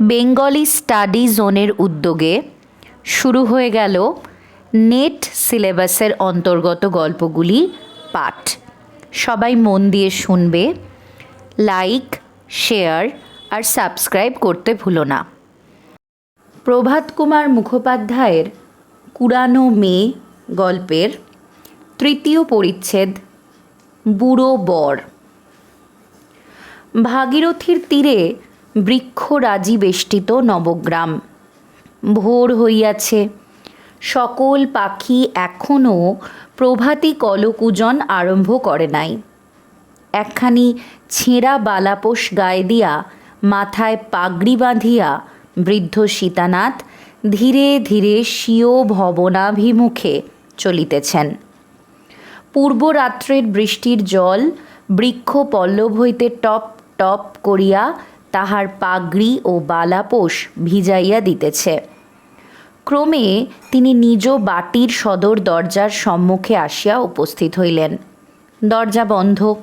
Bengali study জোনের উদ্যোগে শুরু হয়ে গেল নেট সিলেবাসের অন্তর্গত গল্পগুলি পাঠ। সবাই মন দিয়ে শুনবে। লাইক, শেয়ার আর সাবস্ক্রাইব করতে ভুলো না। প্রভাত কুমার মুখোপাধ্যায়ের কুড়ানো মেয়ে গল্পের তৃতীয় পরিচ্ছেদ বুড়ো বর। ভাগীরথীর তীরে বৃক্ষরাজি বেষ্টিত নবগ্রাম। ভোর হইয়াছে, সকল পাখি এখনও প্রভাতী কলকূজন আরম্ভ করে নাই। একখানি ছেঁড়া বালাপোষ গায়ে দিয়া মাথায় পাগড়ি বাঁধিয়া বৃদ্ধ সীতানাথ ধীরে ধীরে স্বীয় ভবনাভিমুখে চলিতেছেন। পূর্বরাত্রের বৃষ্টির জল বৃক্ষ পল্লব হইতে টপ টপ করিয়া তাহার পাগড়ি ও বালাপোষ ভিজাইয়া দিতেছে। ক্রমে তিনি নিজ বাটির সদর দরজার সম্মুখে আসিয়া উপস্থিত হইলেন। দরজা বন্ধ।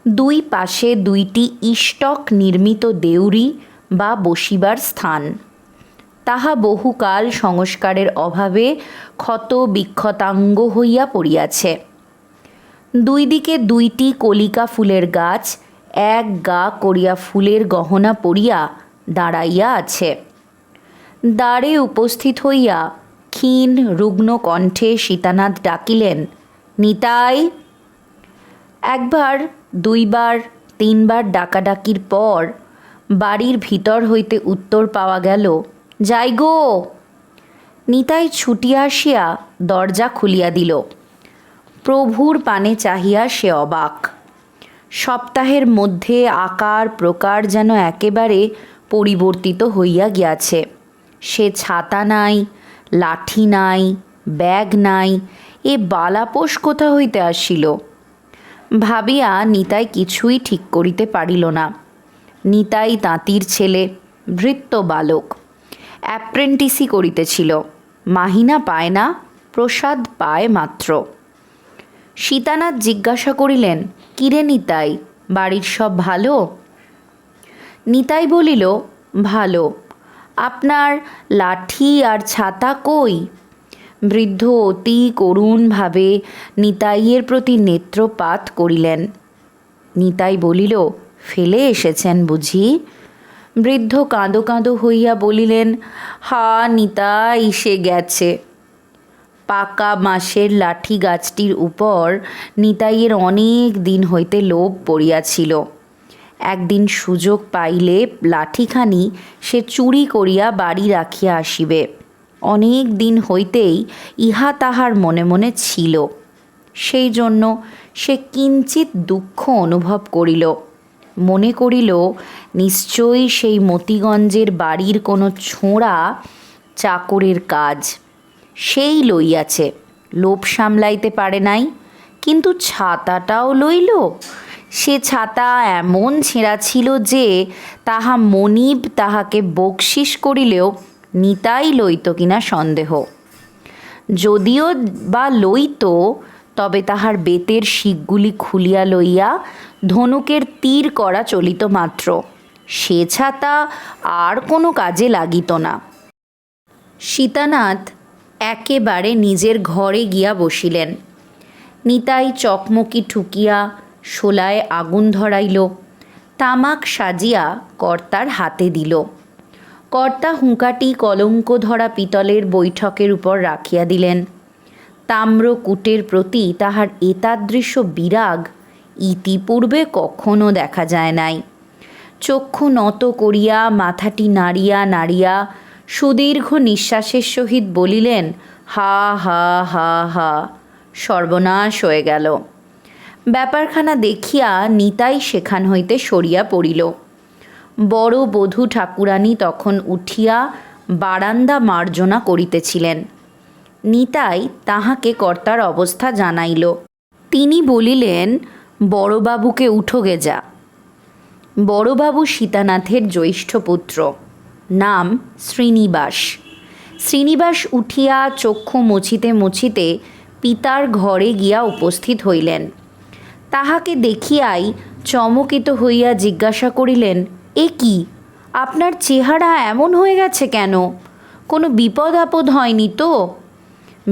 দুই পাশে দুইটি ইষ্টক নির্মিত দেউরি বা বসিবার স্থান। তাহা বহুকাল সংস্কারের অভাবে ক্ষত বিক্ষতাঙ্গ হইয়া পড়িয়াছে। দুই দিকে দুইটি কলিকা ফুলের গাছ এক গা করিয়া ফুলের গহনা পরিয়া দাঁড়াইয়া আছে। দ্বারে উপস্থিত হইয়া ক্ষীণ রুগ্ন কণ্ঠে সীতানাথ ডাকিলেন, নিতাই। একবার, দুইবার, তিনবার ডাকাডাকির পর বাড়ির ভিতর হইতে উত্তর পাওয়া গেল, যাই গো। নিতাই ছুটিয়া আসিয়া দরজা খুলিয়া দিল। প্রভুর পানে চাহিয়া সে অবাক। সপ্তাহের মধ্যে আকার প্রকার যেন একেবারে পরিবর্তিত হইয়া গিয়াছে। সে ছাতা নাই, লাঠি নাই, ব্যাগ নাই, এ বালাপোষ কোথা হইতে আসিল? ভাবিয়া নিতাই কিছুই ঠিক করিতে পারিল না। নিতাই তাঁতির ছেলে, ভৃত্য বালক, অ্যাপ্রেন্টিসি করিতেছিল। মাহিনা পায় না, প্রসাদ পায় মাত্র। সীতানাথ জিজ্ঞাসা করিলেন, কিরে নিতাই, বাড়ির সব ভালো? নিতাই বলিল, ভালো। আপনার লাঠি আর ছাতা কই? বৃদ্ধ অতি করুণভাবে নিতাইয়ের প্রতি নেত্রপাত করিলেন। নিতাই বলিল, ফেলে এসেছেন বুঝি? বৃদ্ধ কাঁদো কাঁদো হইয়া বলিলেন, হা নিতাই, সে গেছে। পাকা বাঁশের লাঠি গাছটির উপর নিতাইয়ের অনেক দিন হইতে লোভ পড়িয়াছিল। একদিন সুযোগ পাইলে লাঠিখানি সে চুরি করিয়া বাড়ি রাখিয়া আসিবে। অনেক দিন হইতেই ইহা তাহার মনে মনে ছিল। সেই জন্য সে কিঞ্চিত দুঃখ অনুভব করিল। মনে করিল, নিশ্চয়ই সেই মতিগঞ্জের বাড়ির কোনো ছোঁড়া চাকরের কাজ। সেই লইয়াছে, লোভ সামলাইতে পারে নাই। কিন্তু ছাতাটাও লইল। সে ছাতা এমন ছেঁড়া ছিল যে তাহা মনিব তাহাকে বকশিস করিলেও নিতাই লইত কিনা সন্দেহ। যদিও বা লইত, তবে তাহার বেতের শিকগুলি খুলিয়া লইয়া ধনুকের তীর করা চলিত মাত্র। সে ছাতা আর কোনো কাজে লাগিত না। সীতানাথ একেবারে নিজের ঘরে গিয়া বসিলেন। নিতাই চকমকি ঠুকিয়া শোলায় আগুন ধরাইল। তামাক সাজিয়া কর্তার হাতে দিল। কর্তা হুঁকাটি কলঙ্ক ধরা পিতলের বৈঠকের উপর রাখিয়া দিলেন। তাম্রকূটের প্রতি তাহার এতাদৃশ বিরাগ ইতিপূর্বে কখনো দেখা যায় নাই। চক্ষু নত করিয়া মাথাটি নাড়িয়া নাড়িয়া সুদীর্ঘ নিঃশ্বাসের সহিত বলিলেন, হা হা হা হা, সর্বনাশ হয়ে গেল। ব্যাপারখানা দেখিয়া নিতাই সেখান হইতে সরিয়া পড়িল। বড় বধূ ঠাকুরানী তখন উঠিয়া বারান্দা মার্জনা করিতেছিলেন। নিতাই তাহাকে কর্তার অবস্থা জানাইল। তিনি বলিলেন, বড়বাবুকে উঠোগে যা। বড়বাবু সীতানাথের জ্যৈষ্ঠ পুত্র, নাম শ্রীনিবাস। শ্রীনিবাস উঠিয়া চক্ষু মুছিতে মুছিতে পিতার ঘরে গিয়া উপস্থিত হইলেন। তাহাকে দেখিয়াই চমকিত হইয়া জিজ্ঞাসা করিলেন, এ কি, আপনার চেহারা এমন হয়ে গেছে কেন? কোনো বিপদ আপদ হয়নি তো?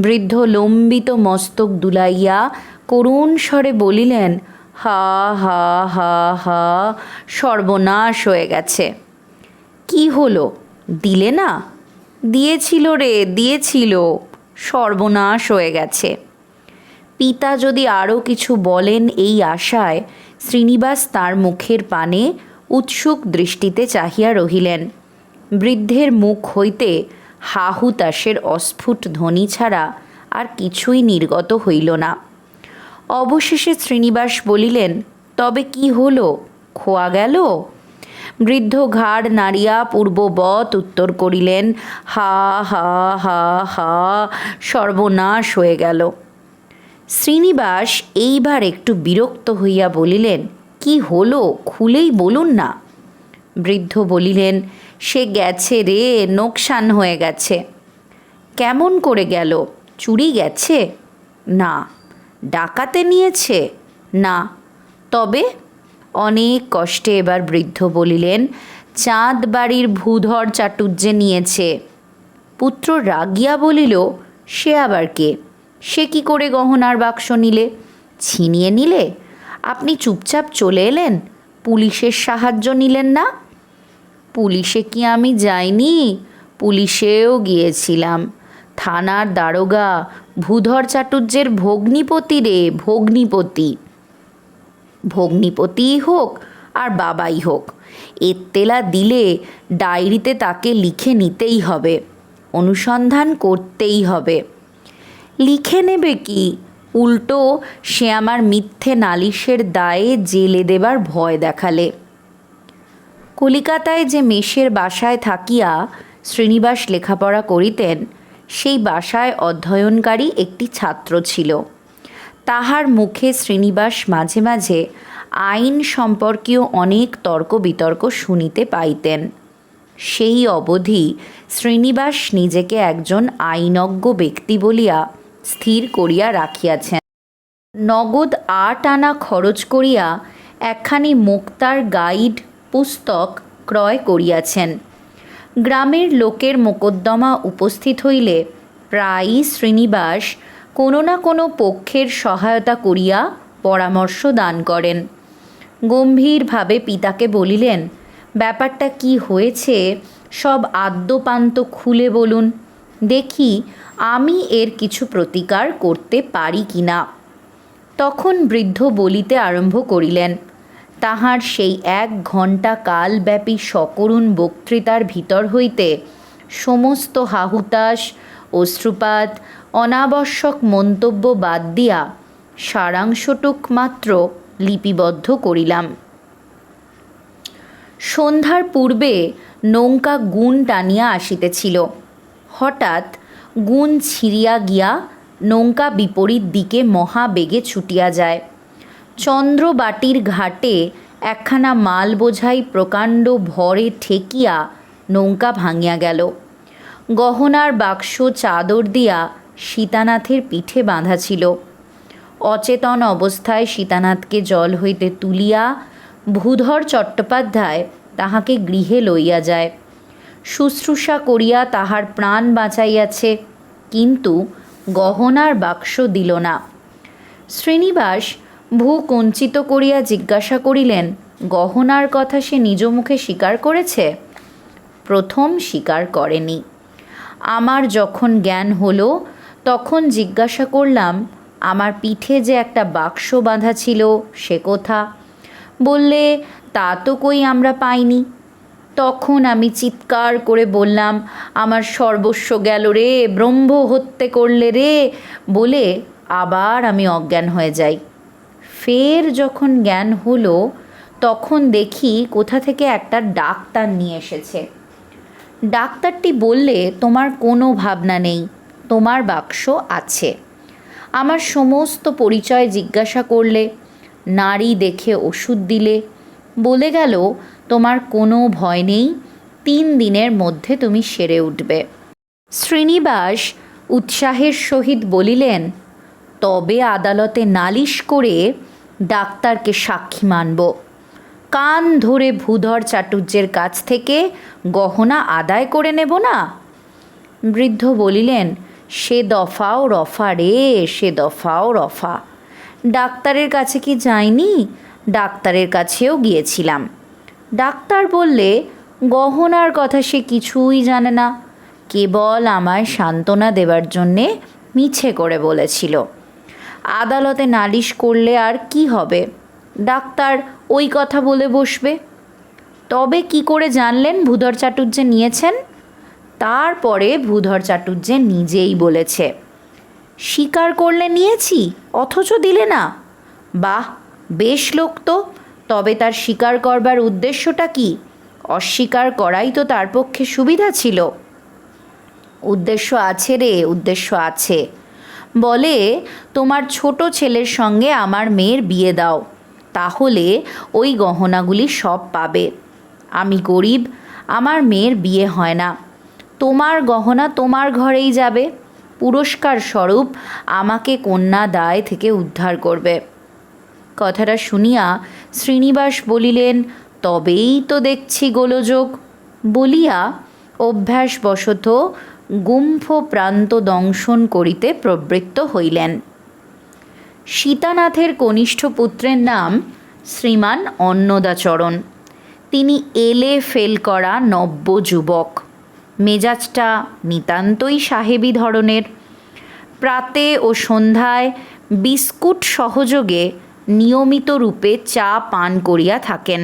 বৃদ্ধ লম্বিত মস্তক দুলাইয়া করুণ স্বরে বলিলেন, হা হা হা হা, সর্বনাশ হয়ে গেছে। কি হলো, দিলে না? দিয়েছিল রে, দিয়েছিল, সর্বনাশ হয়ে গেছে। পিতা যদি আরও কিছু বলেন এই আশায় শ্রীনিবাস তার মুখের পানে উৎসুক দৃষ্টিতে চাহিয়া রহিলেন। বৃদ্ধের মুখ হইতে হা হুতাশের অস্ফুট ধ্বনি ছাড়া আর কিছুই নির্গত হইল না। অবশেষে শ্রীনিবাস বলিলেন, তবে কি হলো, খোয়া গেল? বৃদ্ধ ঘাড় নাড়িয়া পূর্ববৎ উত্তর করিলেন, হা হা হা হা, সর্বনাশ হয়ে গেল। শ্রীনিবাস এইবার একটু বিরক্ত হইয়া বলিলেন, কি হলো, খুলেই বলুন না। বৃদ্ধ বলিলেন, সে গেছে রে, নোকসান হয়ে গেছে। কেমন করে গেল? চুরি গেছে? না। ডাকাতে নিয়েছে? না। তবে? অনেক কষ্টে এবার বৃদ্ধ বলিলেন, চাঁদ বাড়ির ভূধর চাটুর্যে নিয়েছে। পুত্র রাগিয়া বলিল, সে আবার কে? সে কি করে গহনার বাক্স নিলে? ছিনিয়ে নিলে? আপনি চুপচাপ চলে এলেন, পুলিশের সাহায্য নিলেন না? পুলিশে কি আমি যাইনি? পুলিশেও গিয়েছিলাম। থানার দারোগা ভূধর চাটুর্যের ভগ্নিপতি রে, ভগ্নিপতি। ভগ্নিপতিই হোক আর বাবাই হোক, এত্তেলা দিলে ডায়েরিতে তাকে লিখে নিতেই হবে, অনুসন্ধান করতেই হবে। লিখে নেবে কি? উল্টো সে আমার মিথ্যে নালিশের দায়ে জেলে দেবার ভয় দেখালে। কলিকাতায় যে মেষের বাসায় থাকিয়া শ্রীনিবাস লেখাপড়া করিতেন, সেই বাসায় অধ্যয়নকারী একটি ছাত্র ছিল। তাহার মুখে শ্রীনিবাস মাঝে মাঝে আইন সম্পর্কীয় অনেক তর্ক বিতর্ক শুনিতে পাইতেন। সেই অবধি শ্রীনিবাস নিজেকে একজন আইনজ্ঞ ব্যক্তি বলিয়া স্থির করিয়া রাখিয়াছেন। নগদ ৮ আনা খরচ করিয়া একখানি মোক্তার গাইড পুস্তক ক্রয় করিয়াছেন। গ্রামের লোকের মোকদ্দমা উপস্থিত হইলে প্রায়ই শ্রীনিবাস কোনো না কোনো পক্ষের সহায়তা করিয়া পরামর্শ দান করেন। গম্ভীরভাবে পিতাকে বলিলেন, ব্যাপারটা কি হয়েছে সব আদ্যোপান্ত খুলে বলুন, দেখি আমি এর কিছু প্রতিকার করতে পারি কি না। তখন বৃদ্ধ বলিতে আরম্ভ করিলেন। তাহার সেই ১ ঘণ্টা কালব্যাপী সকরুণ বক্তৃতার ভিতর হইতে সমস্ত হাহুতাশ, অশ্রুপাত, অনাবশ্যক মন্তব্য বাদ দিয়া সারাংশটুক মাত্র লিপিবদ্ধ করিলাম। সন্ধ্যার পূর্বে নৌকা গুণ টানিয়া আসিতেছিল। হঠাৎ গুণ ছিঁড়িয়া গিয়া নৌকা বিপরীত দিকে মহাবেগে ছুটিয়া যায়। চন্দ্রবাটির ঘাটে একখানা মাল বোঝাই প্রকাণ্ড ভরে ঠেকিয়া নৌকা ভাঙিয়া গেল। গহনার বাক্স চাদর দিয়া সীতানাথের পিঠে বাঁধা ছিল। অচেতন অবস্থায় সীতানাথকে জল হইতে তুলিয়া ভূধর চট্টোপাধ্যায় তাহাকে গৃহে লইয়া যায়। শুশ্রূষা করিয়া তাহার প্রাণ বাঁচাইয়াছে, কিন্তু গহনার বাক্স দিল না। শ্রীনিবাস ভূকুঞ্চিত করিয়া জিজ্ঞাসা করিলেন, গহনার কথা সে নিজ মুখে স্বীকার করেছে? প্রথম স্বীকার করেনি। আমার যখন জ্ঞান হলো তখন জিজ্ঞাসা করলাম, আমার পিঠে যে একটা বাক্স বাঁধা ছিল সে কোথা? বললে, তা তো কই আমরা পাইনি। তখন আমি চিৎকার করে বললাম, আমার সর্বস্ব গেল রে, ব্রহ্ম হত্যে করলে রে, বলে আবার আমি অজ্ঞান হয়ে যাই। ফের যখন জ্ঞান হলো তখন দেখি কোথা থেকে একটা ডাক্তার নিয়ে এসেছে। ডাক্তারটি বললে, তোমার কোনো ভাবনা নেই, তোমার বাক্স আছে। আমার সমস্ত পরিচয় জিজ্ঞাসা করলে, নারী দেখে ওষুধ দিলে, বলে গেল তোমার কোনো ভয় নেই, ৩ দিনের মধ্যে তুমি সেরে উঠবে। শ্রীনিবাস উৎসাহের সহিত বলিলেন, তবে আদালতে নালিশ করে ডাক্তারকে সাক্ষী মানব। কান ধরে ভূধর চাটুর্যের কাছ থেকে গহনা আদায় করে নেব না? বৃদ্ধ বলিলেন, সে দফাও রফা রে, সে দফাও রফা। ডাক্তারের কাছে কি যাইনি? ডাক্তারের কাছেও গিয়েছিলাম। ডাক্তার বললে গহনার কথা সে কিছুই জানে না, কেবল আমায় সান্ত্বনা দেবার জন্যে মিছে করে বলেছিল। আদালতে নালিশ করলে আর কি হবে? ডাক্তার ওই কথা বলে বসবে। তবে কি করে জানলেন ভূধর চাটুর্যে নিয়েছেন? তারপরে ভূধর চাটুর্যে নিজেই বলেছে। স্বীকার করলে নিয়েছি, অথচ দিলে না? বাহ, বেশ লোক তো। তবে তার স্বীকার করবার উদ্দেশ্যটা কি? অস্বীকার করাই তো তার পক্ষে সুবিধা ছিল। উদ্দেশ্য আছে রে, উদ্দেশ্য আছে। বলে, তোমার ছোট ছেলের সঙ্গে আমার মেয়ের বিয়ে দাও, তাহলে ওই গহনাগুলি সব পাবে। আমি গরিব, আমার মেয়ের বিয়ে হয় না। তোমার গহনা তোমার ঘরেই যাবে, পুরস্কার স্বরূপ আমাকে কন্যা দায় থেকে উদ্ধার করবে। কথাটা শুনিয়া শ্রীনিবাস বলিলেন, তবেই তো দেখছি গোলযোগ। বলিয়া অভ্যাসবশত গুম্ফ প্রান্ত দংশন করিতে প্রবৃত্ত হইলেন। সীতানাথের কনিষ্ঠ পুত্রের নাম শ্রীমান অন্নদাচরণ। তিনি এলে ফেল করা নব্য যুবক। মেজাজটা নিতান্তই সাহেবী ধরনের। প্রাতে ও সন্ধ্যায় বিস্কুট সহযোগে নিয়মিত রূপে চা পান করিয়া থাকেন।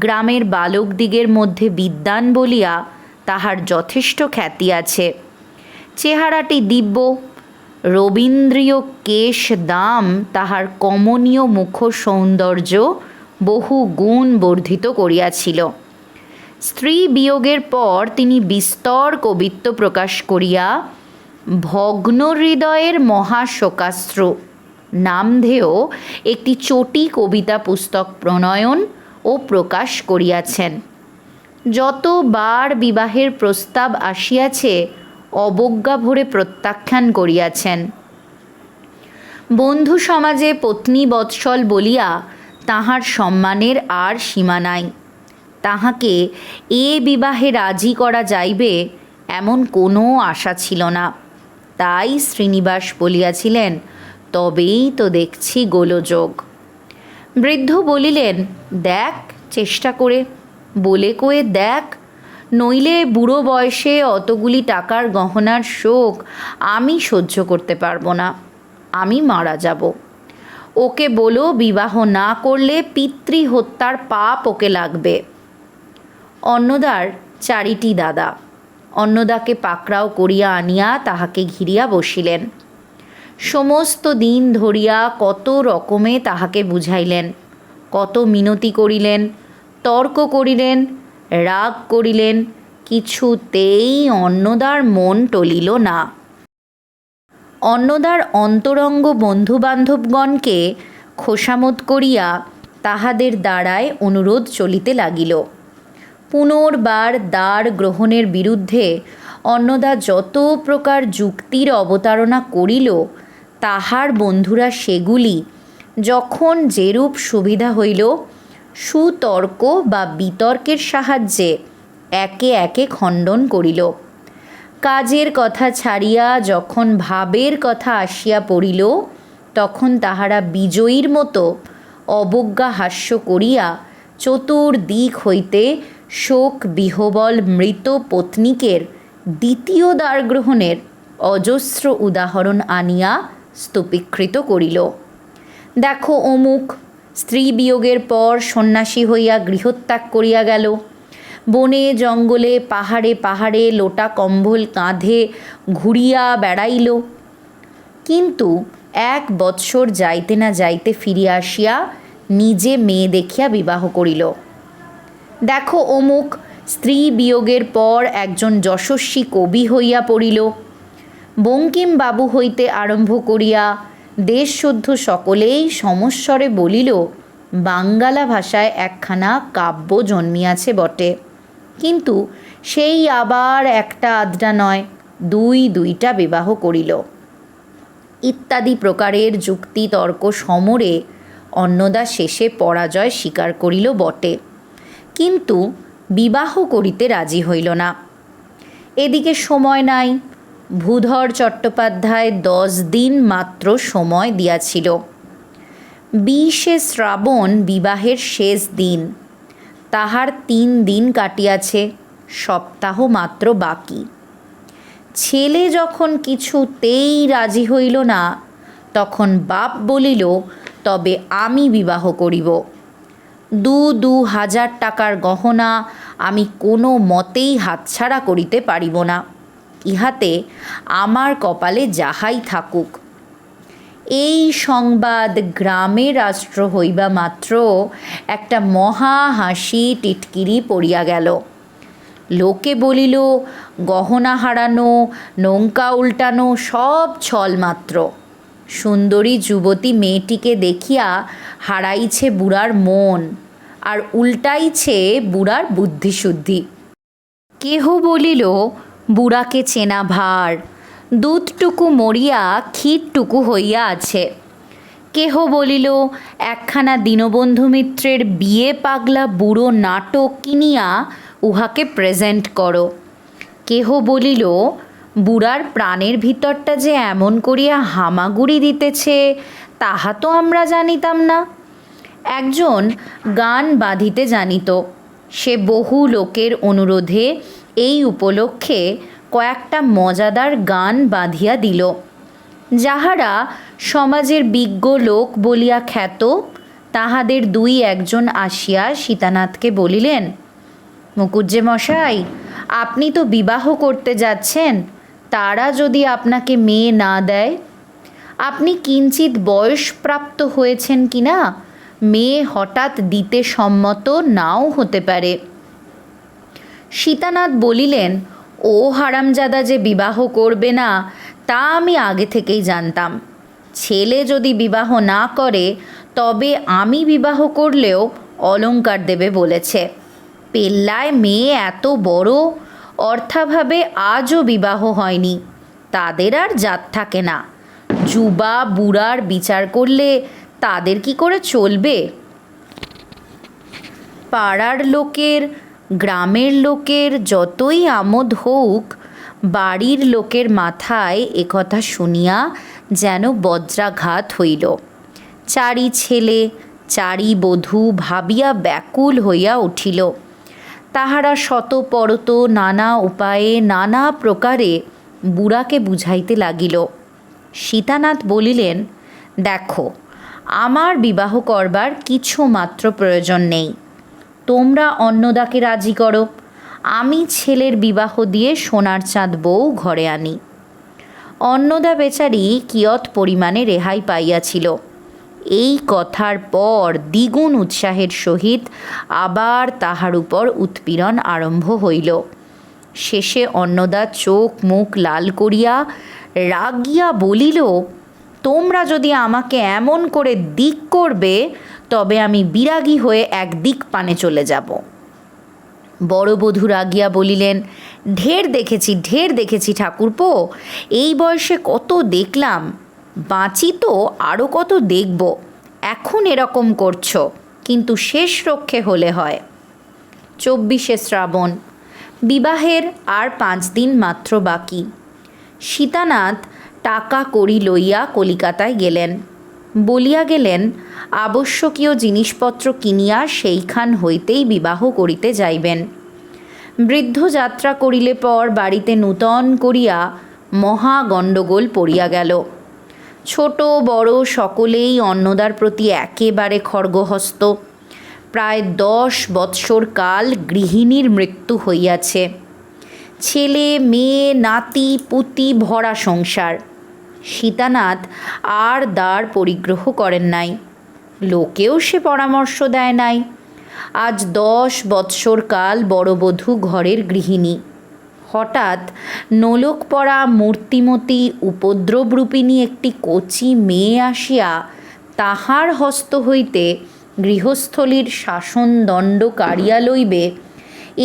গ্রামের বালকদিগের মধ্যে বিদ্বান বলিয়া তাহার যথেষ্ট খ্যাতি আছে। চেহারাটি দিব্য, রবীন্দ্রীয় কেশ দাম তাহার কমনীয় মুখ সৌন্দর্য বহু গুণ বর্ধিত করিয়াছিল। স্ত্রী বিয়োগের পর তিনি বিস্তর কবিত্ব প্রকাশ করিয়া ভগ্ন হৃদয়ের মহাশোকাস্ত্র নামধেয় একটি চটি কবিতা পুস্তক প্রণয়ন ও প্রকাশ করিয়াছেন। যতবার বিবাহের প্রস্তাব আসিয়াছে অবজ্ঞা ভরে প্রত্যাখ্যান করিয়াছেন। বন্ধু সমাজে পত্নী বৎসল বলিয়া তাহার সম্মানের আর সীমা নাই। তাহাকে এ বিবাহে রাজি করা যাইবে এমন কোনো আশা ছিল না। তাই শ্রীনিবাস বলিয়াছিলেন, তবেই তো দেখছি গোলযোগ। বৃদ্ধ বলিলেন, দেখ চেষ্টা করে, বলে কয়ে দেখ, নইলে বুড়ো বয়সে অতগুলি টাকার গহনার শোক আমি সহ্য করতে পারবো না। আমি মারা যাব। ওকে বলো বিবাহ না করলে পিতৃহত্যার পাপ ওকে লাগবে। অন্নদার চারিটি দাদা। অন্নদাকে পাকড়াও করিয়া আনিয়া তাহাকে ঘিরিয়া বসিলেন। সমস্ত দিন ধরিয়া কত রকমে তাহাকে বুঝাইলেন, কত মিনতি করিলেন, তর্ক করিলেন, রাগ করিলেন, কিছুতেই অন্নদার মন টলিল না। অন্নদার অন্তরঙ্গ বন্ধুবান্ধবগণকে খোসামত করিয়া তাহাদের দ্বারায় অনুরোধ চলিতে লাগিল। পুনর্বার দ্বার গ্রহণের বিরুদ্ধে অন্নদা যত প্রকার যুক্তির অবতারণা করিল, তাহার বন্ধুরা সেগুলি যখন যেরূপ সুবিধা হইল সুতর্ক বা বিতর্কের সাহায্যে একে একে খণ্ডন করিল। কাজের কথা ছাড়িয়া যখন ভাবের কথা আসিয়া পড়িল, তখন তাহারা বিজয়ীর মতো অবজ্ঞা হাস্য করিয়া চতুর্দিক হইতে শোক বিহবল মৃত পত্নীকের দ্বিতীয় দ্বারগ্রহণের অজস্র উদাহরণ আনিয়া স্তূপীকৃত করিল। দেখো অমুক স্ত্রী বিয়োগের পর সন্ন্যাসী হইয়া গৃহত্যাগ করিয়া গেল, বনে জঙ্গলে পাহাড়ে পাহাড়ে লোটা কম্বল কাঁধে ঘুরিয়া বেড়াইল, কিন্তু 1 বৎসর যাইতে না যাইতে ফিরিয়া আসিয়া নিজে মেয়ে দেখিয়া বিবাহ করিল। দেখো অমুক স্ত্রী বিয়োগের পর একজন যশস্বী কবি হইয়া পড়িল, বঙ্কিম বাবু হইতে আরম্ভ করিয়া দেশশুদ্ধ সকলেই সমস্বরে বলিল, বাঙ্গালা ভাষায় একখানা কাব্য জন্মিয়াছে বটে, কিন্তু সেই আবার একটা আধটা নয়, 2টা বিবাহ করিল। ইত্যাদি প্রকারের যুক্তি তর্ক সমরে অন্নদা শেষে পরাজয় স্বীকার করিল বটে, কিন্তু বিবাহ করিতে রাজি হইল না। এদিকে সময় নাই। ভূধর চট্টোপাধ্যায় 10 দিন মাত্র সময় দিয়াছিল। 20শে শ্রাবণ বিবাহের শেষ দিন। তাহার 3 দিন কাটিয়াছে, সপ্তাহ মাত্র বাকি। ছেলে যখন কিছুতেই রাজি হইল না, তখন বাপ বলিল, তবে আমি বিবাহ করিব। 2,000 টাকার গহনা আমি কোনো মতেই হাতছাড়া করিতে পারিব না। ইহাতে আমার কপালে যাহাই থাকুক। এই সংবাদ গ্রামে রাষ্ট্র হইবা মাত্র একটা মহা হাসি টিটকিরি পড়িয়া গেল। লোকে বলিল, গহনা হারানো, নৌকা উল্টানো সব ছলমাত্র। সুন্দরী যুবতী মেয়েটিকে দেখিয়া হারাইছে বুড়ার মন, আর উল্টাইছে বুড়ার বুদ্ধিশুদ্ধি। কেহ বলিল, বুড়াকে চেনা ভার, দুধটুকু মরিয়া ক্ষীরটুকু হইয়া আছে। কেহ বলিল, একখানা দীনবন্ধু মিত্রের বিয়ে পাগলা বুড়ো নাটক কিনিয়া উহাকে প্রেজেন্ট করো। কেহ বলিল, বুড়ার প্রাণের ভিতরটা যে এমন করিয়া হামাগুড়ি দিতেছে, তাহা তো আমরা জানিতাম না। একজন গান বাঁধিতে জানিত। সে বহু লোকের অনুরোধে এই উপলক্ষে কয়েকটা মজাদার গান বাঁধিয়া দিল। যাহারা সমাজের বিজ্ঞ লোক বলিয়া খ্যাত, তাহাদের 2-1 আসিয়া সীতানাথকে বলিলেন, মুকুজ্জে মশাই, আপনি তো বিবাহ করতে যাচ্ছেন, তারা যদি আপনাকে মেয়ে না দেয়? আপনি কিঞ্চিত বয়সপ্রাপ্ত হয়েছেন কিনা, মেয়ে হঠাৎ দিতে সম্মত নাও হতে পারে। সীতানাথ বলিলেন, ও হারামজাদা যে বিবাহ করবে না, তা আমি আগে থেকেই জানতাম। ছেলে যদি বিবাহ না করে, তবে আমি বিবাহ করলেও অলংকার দেবে বলেছে। পেল্লায় মেয়ে এত বড়, অর্থাভাবে আজও বিবাহ হয়নি, তাদের আর জাত থাকে না। যুবা বুড়ার বিচার করলে তাদের কি করে চলবে? পাড়ার লোকের, গ্রামের লোকের যতই আমোদ হোক, বাড়ির লোকের মাথায় একথা শুনিয়া যেন বজ্রাঘাত হইল। 4 ছেলে 4 বধূ ভাবিয়া ব্যাকুল হইয়া উঠিল। তাহারা শতপরত নানা উপায়ে নানা প্রকারে বুড়াকে বুঝাইতে লাগিল। সীতানাথ বলিলেন, দেখো, আমার বিবাহ করবার কিছু মাত্র প্রয়োজন নেই। তোমরা অন্নদাকে রাজি করো, আমি ছেলের বিবাহ দিয়ে সোনার চাঁদ বউ ঘরে আনি। অন্নদা বেচারি কিয়ৎ পরিমাণে রেহাই পাইয়াছিল। এই কথার পর দ্বিগুণ উৎসাহের সহিত আবার তাহার উপর উৎপীড়ন আরম্ভ হইল। শেষে অন্নদা চোখ মুখ লাল করিয়া রাগিয়া বলিল, তোমরা যদি আমাকে এমন করে দিক করবে, তবে আমি বিরাগী হয়ে একদিক পানে চলে যাব। বড় বধূ রাগিয়া বলিলেন, ঢের দেখেছি ঠাকুরপো, এই বয়সে কত দেখলাম, বাঁচি তো আরও কত দেখব। এখন এরকম করছো, কিন্তু শেষ রক্ষে হলে হয়। 24শে শ্রাবণ। বিবাহের আর 5 দিন মাত্র বাকি। সীতানাথ টাকা কড়ি লইয়া কলিকাতায় গেলেন। বলিয়া গেলেন, আবশ্যকীয় জিনিসপত্র কিনিয়া সেইখান হইতেই বিবাহ করিতে যাইবেন। বৃদ্ধ যাত্রা করিলে পর বাড়িতে নূতন করিয়া মহা গণ্ডগোল পড়িয়া গেল। ছোট বড় সকলেই অন্নদার প্রতি একেবারে খড়গহস্ত। প্রায় 10 বৎসর কাল গৃহিণীর মৃত্যু হইয়াছে। ছেলে মেয়ে নাতি পুতি ভরা সংসার। সীতানাথ আর দ্বার পরিগ্রহ করেন নাই, লোকেও সে পরামর্শ দেয় নাই। আজ 10 বৎসর কাল বড় বধূ ঘরের গৃহিণী। হঠাৎ নোলক পরা মূর্তিমতী উপদ্রবরূপিণী একটি কচি মেয়ে আসিয়া তাহার হস্ত হইতে গৃহস্থলীর শাসনদণ্ড কাড়িয়া লইবে,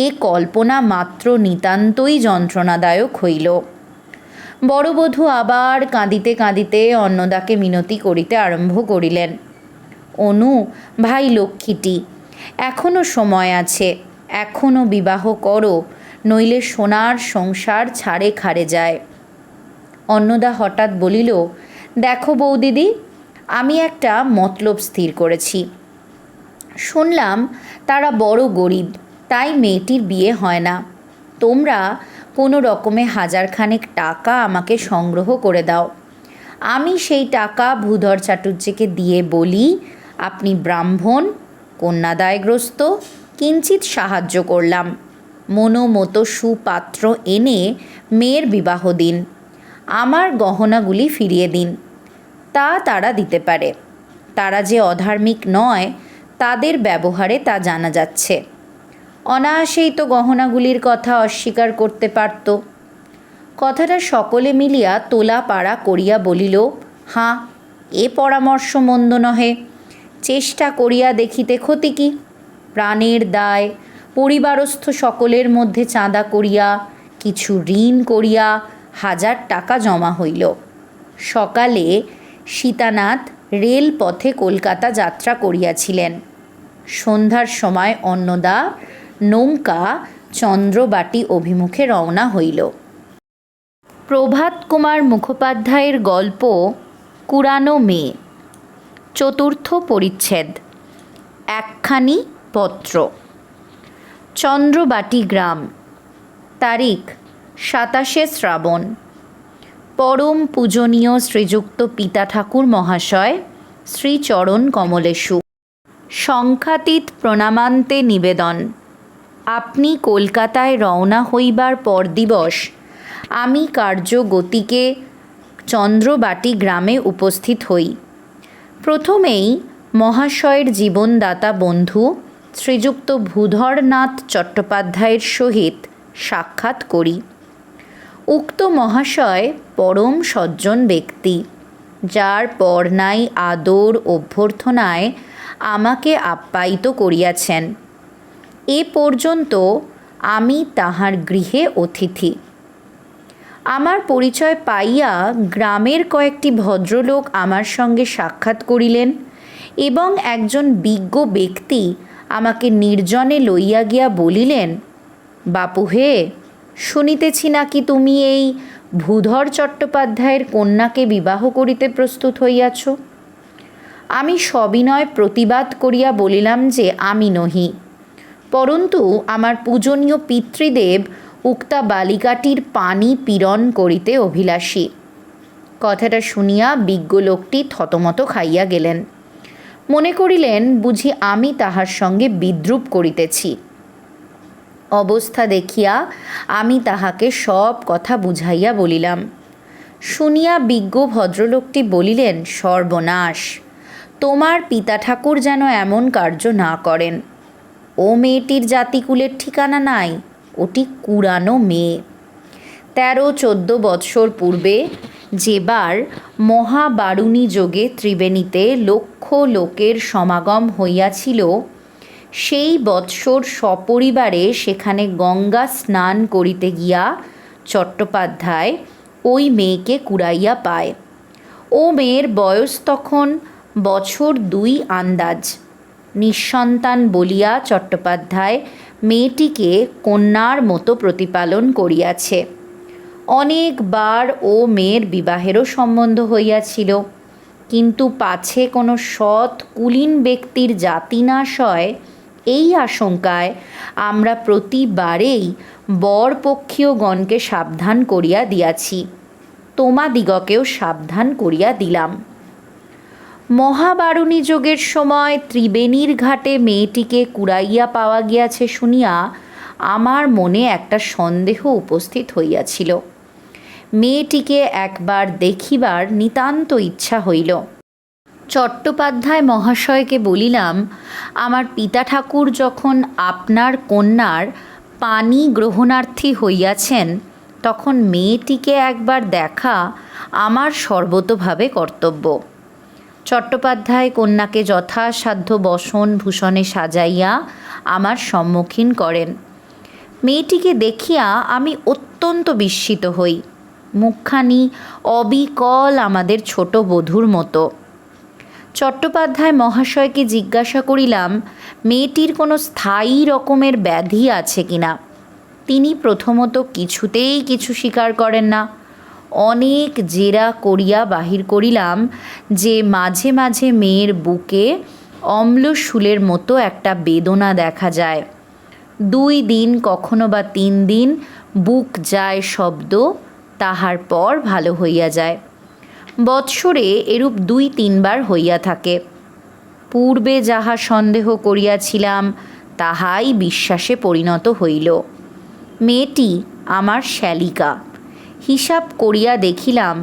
এ কল্পনা মাত্র নিতান্তই যন্ত্রণাদায়ক হইল। বড় বধূ আবার কাঁদিতে কাঁদিতে অন্নদাকে মিনতি করিতে আরম্ভ করিলেন। অনু, ভাই লক্ষ্মীটি, এখনও সময় আছে, এখনও বিবাহ করো, নইলে সোনার সংসার ছাড়ে খাড়ে যায়। অন্নদা হঠাৎ বলিল, দেখো বৌদিদি, আমি একটা মতলব স্থির করেছি। শুনলাম তারা বড় গরিব, তাই মেয়েটির বিয়ে হয় না। তোমরা কোনো রকমে 1000খানেক টাকা আমাকে সংগ্রহ করে দাও। আমি সেই টাকা ভূধর চাটুর্যেকে দিয়ে বলি, আপনি ব্রাহ্মণ, কন্যাদায়গ্রস্ত, কিঞ্চিৎ সাহায্য করলাম, মনোমতো সুপাত্র এনে মেয়ের বিবাহ দিন, আমার গহনাগুলি ফিরিয়ে দিন। তা তারা দিতে পারে। তারা যে অধার্মিক নয় তাদের ব্যবহারে তা জানা যাচ্ছে। অনায়াসেই তো গহনাগুলির কথা অস্বীকার করতে পারত। কথাটা সকলে মিলিয়া তোলা পাড়া করিয়া বলিল, হাঁ, এ পরামর্শ মন্দ নহে, চেষ্টা করিয়া দেখিতে ক্ষতি কি। প্রাণের দায়, পরিবারস্থ সকলের মধ্যে চাঁদা করিয়া, কিছু ঋণ করিয়া 1000 টাকা জমা হইল। সকালে সীতানাথ রেলপথে কলকাতা যাত্রা করিয়াছিলেন। সন্ধ্যার সময় অন্নদা নৌকা চন্দ্রবাটি অভিমুখে রওনা হইল। প্রভাত কুমার মুখোপাধ্যায়ের গল্প কুড়ানো মেয়ে, 4র্থ পরিচ্ছেদ। একখানি পত্র। চন্দ্রবাটি গ্রাম, তারিখ 27শে শ্রাবণ। পরম পূজনীয় শ্রীযুক্ত পিতা ঠাকুর মহাশয় শ্রীচরণ কমলেশু, সংখ্যাতীত প্রণামান্তে নিবেদন। আপনি কলকাতায় রওনা হইবার পর দিবস আমি কার্যগতিকে চন্দ্রবাটি গ্রামে উপস্থিত হই। প্রথমেই মহাশয়ের জীবনদাতা বন্ধু শ্রীযুক্ত ভূধরনাথ চট্টোপাধ্যায়ের সহিত সাক্ষাৎ করি। উক্ত মহাশয় পরম সজ্জন ব্যক্তি, যার পর নাই আদর অভ্যর্থনায় আমাকে আপ্যায়িত করিয়াছেন। এ পর্যন্ত আমি তাহার গৃহে অতিথি। আমার পরিচয় পাইয়া গ্রামের কয়েকটি ভদ্রলোক আমার সঙ্গে সাক্ষাৎ করিলেন এবং একজন বিজ্ঞ ব্যক্তি আমাকে নির্জনে লইয়া গিয়া বলিলেন, বাপু হে, শুনিতেছি নাকি তুমি এই ভূধর চট্টোপাধ্যায়ের কন্যাকে বিবাহ করিতে প্রস্তুত হইয়াছ। আমি সবিনয় প্রতিবাদ করিয়া বলিলাম যে আমি নহি, পরন্তু আমার পূজনীয় পিতৃদেব উক্তা বালিকাটির পানি পীড়ন করিতে অভিলাষী। কথাটা শুনিয়া বিজ্ঞ লোকটি থতমত খাইয়া গেলেন। মনে করিলেন বুঝি আমি তাহার সঙ্গে বিদ্রূপ করিতেছি। অবস্থা দেখিয়া আমি তাহাকে সব কথা বুঝাইয়া বলিলাম। শুনিয়া বিজ্ঞ ভদ্রলোকটি বলিলেন, সর্বনাশ, তোমার পিতা ঠাকুর যেন এমন কার্য না করেন। ও মেয়েটির জাতিকুলের ঠিকানা নাই, ওটি কুড়ানো মেয়ে। 13-14 বৎসর পূর্বে যেবার মহাবারুণী যোগে ত্রিবেণীতে লক্ষ লোকের সমাগম হইয়াছিল, সেই বৎসর সপরিবারে সেখানে গঙ্গা স্নান করিতে গিয়া চট্টোপাধ্যায় ওই মেয়েকে কুড়াইয়া পায়। ও মেয়ের বয়স তখন 2 বছর আন্দাজ। নিঃসন্তান বলিয়া চট্টোপাধ্যায় মেয়েটিকে কন্যার মতো প্রতিপালন করিয়াছে। অনেকবার ও মেয়ের বিবাহেরও সম্বন্ধ হইয়াছিল, কিন্তু পাছে কোনো সৎ কুলীন ব্যক্তির জাতি নাশ হয়, এই আশঙ্কায় আমরা প্রতিবারেই বরপক্ষীয়গণকে সাবধান করিয়া দিয়াছি। তোমাদিগকেও সাবধান করিয়া দিলাম। মহাবারুণী যোগের সময় ত্রিবেণীর ঘাটে মেয়েটিকে কুড়াইয়া পাওয়া গিয়াছে শুনিয়া আমার মনে একটা সন্দেহ উপস্থিত হইয়াছিল। মেয়েটিকে একবার দেখিবার নিতান্ত ইচ্ছা হইল। চট্টোপাধ্যায় মহাশয়কে বলিলাম, আমার পিতা ঠাকুর যখন আপনার কন্যার পানি গ্রহণার্থী হইয়াছেন, তখন মেয়েটিকে একবার দেখা আমার সর্বতোভাবে কর্তব্য। চট্টোপাধ্যায় কন্যাকে যথাসাধ্য বসন ভূষণে সাজাইয়া আমার সম্মুখীন করেন। মেয়েটিকে দেখিয়া আমি অত্যন্ত বিস্মিত হই। মুখখানি অবিকল আমাদের ছোট বধূর মতো। চট্টোপাধ্যায় মহাশয়কে জিজ্ঞাসা করিলাম মেয়েটির কোনো স্থায়ী রকমের ব্যাধি আছে কিনা। তিনি প্রথমত কিছুতেই কিছু স্বীকার করেন না। অনেক জেরা করিয়া বাহির করিলাম যে মাঝে মাঝে মেয়ের বুকে অম্লশূলের মতো একটা বেদনা দেখা যায়। 2 দিন কখনো বা 3 দিন বুক যায় শব্দ, তাহার পর ভালো হইয়া যায়। বৎসরে এরূপ 2-3 বার হইয়া থাকে। পূর্বে যাহা সন্দেহ করিয়াছিলাম তাহাই বিশ্বাসে পরিণত হইল। মেয়েটি আমার শ্যালিকা। হিসাব করিয়া দেখিলাম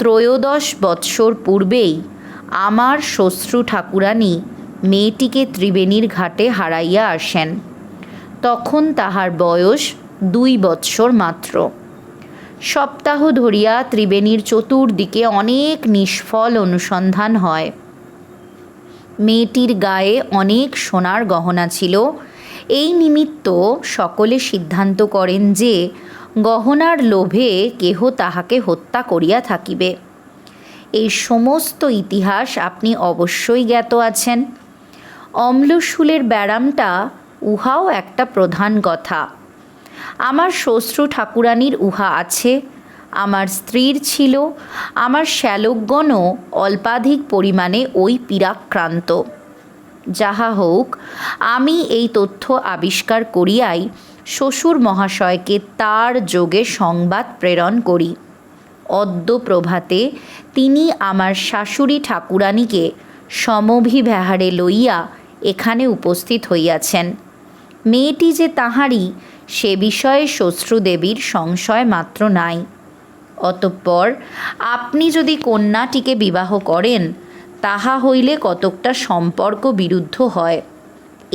13 বৎসর পূর্বেই আমার শ্বশ্রু ঠাকুরানী মেয়েটিকে ত্রিবেণীর ঘাটে হারাইয়া আসেন। তখন তাহার বয়স 2 বৎসর মাত্র। সপ্তাহ ধরিয়া ত্রিবেণীর চতুর্দিকে অনেক নিষ্ফল অনুসন্ধান হয়। মেয়েটির গায়ে অনেক সোনার গহনা ছিল। এই নিমিত্ত সকলে সিদ্ধান্ত করেন যে গহনার লোভে কেহ তাহাকে হত্যা করিয়া থাকিবে। এই সমস্ত ইতিহাস আপনি অবশ্যই জ্ঞাত আছেন। অম্লশূলের ব্যারামটা উহাও একটা প্রধান কথা। আমার শ্বশ্রু ঠাকুরানীর উহা আছে, আমার স্ত্রীর ছিল, আমার শ্যালকগণও অল্পাধিক পরিমাণে ওই পীড়াক্রান্ত। যাহা হোক, আমি এই তথ্য আবিষ্কার করিয়াই শ্বশুর মহাশয়কে তার যোগে সংবাদ প্রেরণ করি। অদ্য প্রভাতে তিনি আমার শাশুড়ি ঠাকুরানীকে সমভিব্যাহারে লইয়া এখানে উপস্থিত হইয়াছেন। মেয়েটি যে তাহারই সে বিষয়ে শ্বশ্রুদেবীর সংশয় মাত্র নাই। অতঃপর আপনি যদি কন্যাটিকে বিবাহ করেন তাহা হইলে কতকটা সম্পর্ক বিরুদ্ধ হয়।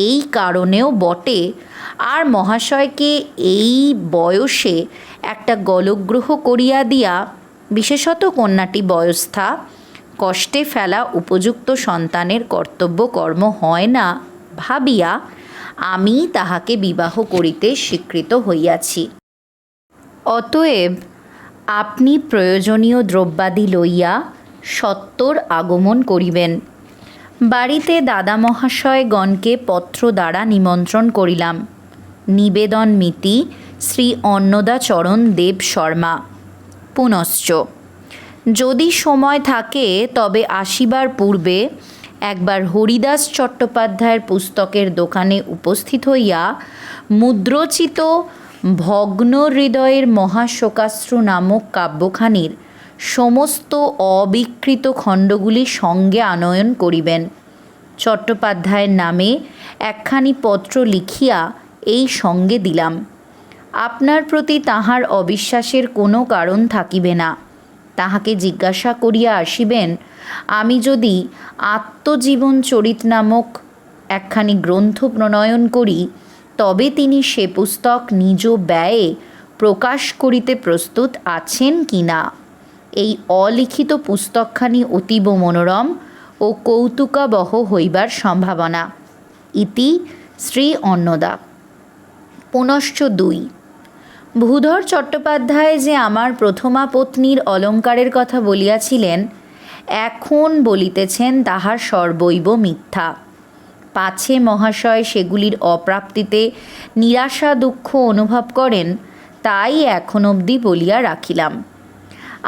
এই কারণেও বটে আর মহাশয়কে এই বয়সে একটা গলগ্রহ করিয়া দিয়া, বিশেষত কন্যাটি বয়স্থা, কষ্টে ফেলা উপযুক্ত সন্তানের কর্তব্য কর্ম হয় না ভাবিয়া আমি তাহাকে বিবাহ করিতে স্বীকৃত হইয়াছি। অতএব আপনি প্রয়োজনীয় দ্রব্যাদি লইয়া সত্বর আগমন করিবেন। বাড়িতে দাদা মহাশয়গণকে পত্র দ্বারা নিমন্ত্রণ করিলাম। নিবেদন মিতি শ্রী অন্নদাচরণ দেব শর্মা। পুনশ্চ যদি সময় থাকে তবে আসিবার পূর্বে একবার হরিদাস চট্টোপাধ্যায়ের পুস্তকের দোকানে উপস্থিত হইয়া মুদ্রচিত ভগ্ন হৃদয়ের মহাশোকাশ্রু নামক কাব্যখানির সমস্ত অবিকৃত খণ্ডগুলি সঙ্গে আনয়ন করিবেন। চট্টোপাধ্যায়ের নামে একখানি পত্র লিখিয়া এই সঙ্গে দিলাম। আপনার প্রতি তাহার অবিশ্বাসের কোনো কারণ থাকিবে না। তাহাকে জিজ্ঞাসা করিয়া আসিবেন, আমি যদি আত্মজীবন চরিত নামক একখানি গ্রন্থ প্রণয়ন করি তবে তিনি সে পুস্তক নিজ ব্যয়ে প্রকাশ করিতে প্রস্তুত আছেন কি না। এই অলিখিত পুস্তকখানি অতীব মনোরম ও কৌতুকাবহ হইবার সম্ভাবনা। ইতি শ্রী অন্নদা। পুনশ্চ 2, ভূধর চট্টোপাধ্যায় যে আমার প্রথমা পত্নীর অলঙ্কারের কথা বলিয়াছিলেন, এখন বলিতেছেন তাহার সর্বৈব মিথ্যা। পাছে মহাশয় সেগুলির অপ্রাপ্তিতে নিরাশা দুঃখ অনুভব করেন, তাই এখন অবধি বলিয়া রাখিলাম।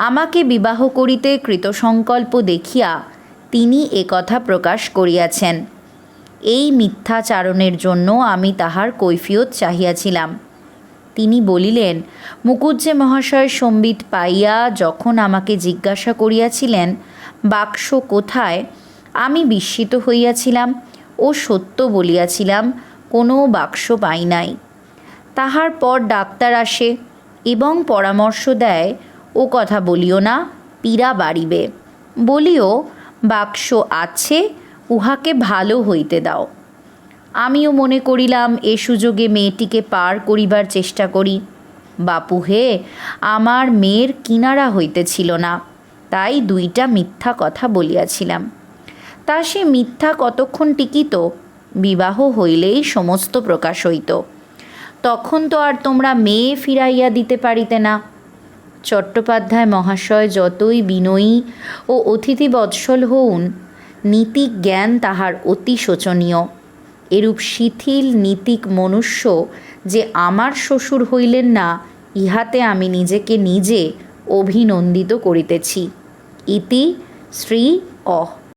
আমাকে বিবাহ করিতে কৃতসংকল্প দেখিয়া তিনি একথা প্রকাশ করিয়াছেন। এই মিথ্যাচারণের জন্য আমি তাহার কৈফিয়ত চাহিয়াছিলাম। তিনি বলিলেন, মুকুজ্জে মহাশয় সম্বিত পাইয়া যখন আমাকে জিজ্ঞাসা করিয়াছিলেন বাক্স কোথায়, আমি বিস্মিত হইয়াছিলাম ও সত্য বলিয়াছিলাম কোনো বাক্স পাই নাই। তাহার পর ডাক্তার আসে এবং পরামর্শ দেয়, ও কথা বলিও না, পীড়া বাড়িবে, বলিও বাক্স আছে, উহাকে ভালো হইতে দাও। আমিও মনে করিলাম এ সুযোগে মেয়েটিকে পার করিবার চেষ্টা করি। বাপু হে, আমার মেয়ের কিনারা হইতেছিল না, তাই 2টা মিথ্যা কথা বলিয়াছিলাম। তা সে মিথ্যা কতক্ষণ টিকিত? বিবাহ হইলেই সমস্ত প্রকাশ হইত। তখন তো আর তোমরা মেয়ে ফিরাইয়া দিতে পারিতে না। চট্টোপাধ্যায় মহাশয় যতই বিনয়ী ও অতিথি বৎসল হউন, নীতিক জ্ঞান তাহার অতি শোচনীয়। এরূপ শিথিল নীতিক মনুষ্য যে আমার শ্বশুর হইলেন না, ইহাতে আমি নিজেকে নিজে অভিনন্দিত করিতেছি। ইতি শ্রী অ।